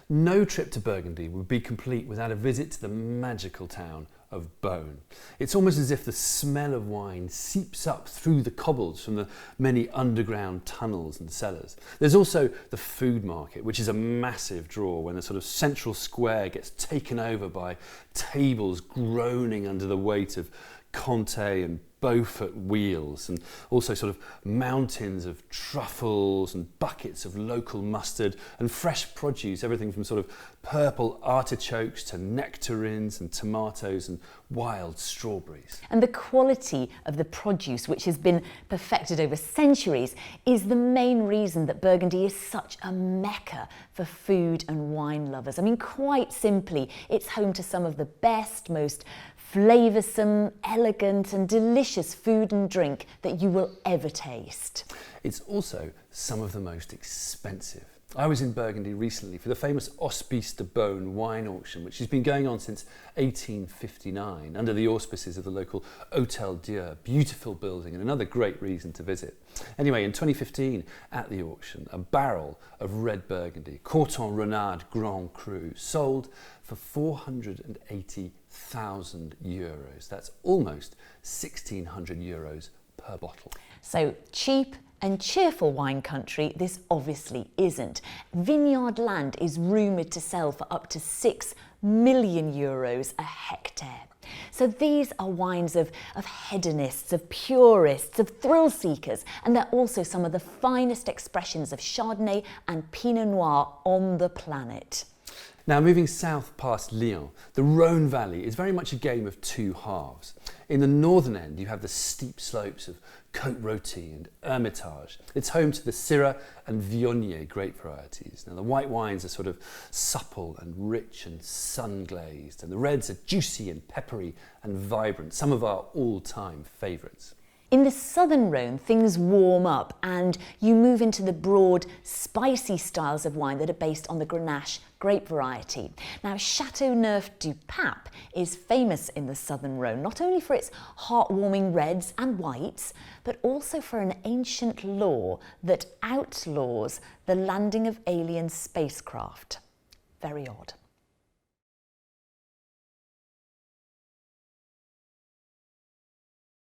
No trip to Burgundy would be complete without a visit to the magical town of Beaune. It's almost as if the smell of wine seeps up through the cobbles from the many underground tunnels and cellars. There's also the food market, which is a massive draw when the sort of central square gets taken over by tables groaning under the weight of Comte and Beaufort wheels, and also sort of mountains of truffles and buckets of local mustard and fresh produce, everything from sort of purple artichokes to nectarines and tomatoes and wild strawberries. And the quality of the produce, which has been perfected over centuries, is the main reason that Burgundy is such a mecca for food and wine lovers. I mean, quite simply, it's home to some of the best, most flavoursome, elegant and delicious food and drink that you will ever taste. It's also some of the most expensive. I was in Burgundy recently for the famous Hospice de Beaune wine auction, which has been going on since 1859 under the auspices of the local Hôtel Dieu, beautiful building and another great reason to visit. Anyway, in 2015 at the auction, a barrel of red Burgundy, Corton Renard Grand Cru, sold for €480,000. That's almost €1,600 per bottle. So cheap and cheerful wine country this obviously isn't. Vineyard land is rumoured to sell for up to €6 million a hectare. So these are wines of hedonists, of purists, of thrill seekers, and they're also some of the finest expressions of Chardonnay and Pinot Noir on the planet. Now, moving south past Lyon, the Rhone Valley is very much a game of two halves. In the northern end, you have the steep slopes of Cote Rotie and Hermitage. It's home to the Syrah and Viognier grape varieties. Now, the white wines are sort of supple and rich and sun-glazed, and the reds are juicy and peppery and vibrant, some of our all-time favourites. In the southern Rhone, things warm up and you move into the broad, spicy styles of wine that are based on the Grenache grape variety. Now, Chateauneuf-du-Pape is famous in the southern Rhone, not only for its heartwarming reds and whites, but also for an ancient law that outlaws the landing of alien spacecraft. Very odd.